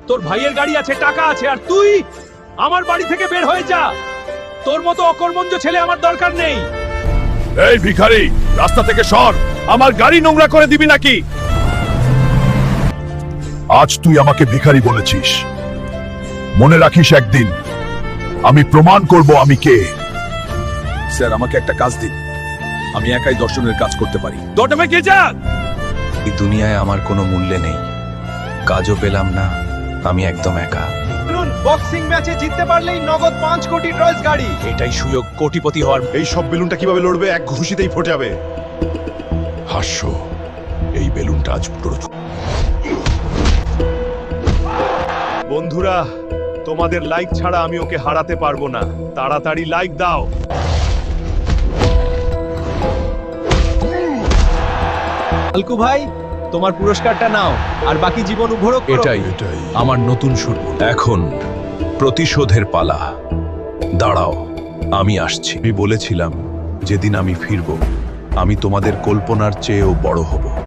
তোর ভাইয়ের গাড়ি আছে, টাকা আছে, আর তুই আমার বাড়ি থেকে বের হয়ে যা। তোর মতো অকর্মণ্য ছেলে আমার দরকার নেই। এই ভিখারি, রাস্তা থেকে সর। আমার গাড়ি নোংরা করে দিবি নাকি? আজ তুই আমাকে ভিখারি বলেছিস, মনে রাখিস একদিন আমি প্রমাণ করব আমি কে। স্যার, আমাকে একটা কাজ দিন, আমি একাই দর্শনের কাজ করতে পারি। দটমে কে যা। এই দুনিয়ায় আমার কোনো মূল্য নেই, কাজও পেলাম না, আমি একদম একা। বক্সিং ম্যাচে জিততে পারলেই নগদ 5 কোটি রয়েস গাড়ি। এটাই সুযোগ কোটিপতি হওয়ার। এই সব বেলুনটা কিভাবে লড়বে? এক ঘুষিতেই ফটে যাবে। হাস্য, এই বেলুনটা আজ পুরো। বন্ধুরা, তোমাদের লাইক ছাড়া আমি ওকে হারাতে পারবো না। তাড়াতাড়ি লাইক দাও। আলকু ভাই, তোমার পুরস্কারটা নাও আর বাকি জীবন উপভোগ করো। এটাই আমার নতুন শুরু। এখন প্রতিশোধের পালা। দাঁড়াও, আমি আসছি। আমি বলেছিলাম যেদিন আমি ফিরব, আমি তোমাদের কল্পনার চেয়েও বড় হব।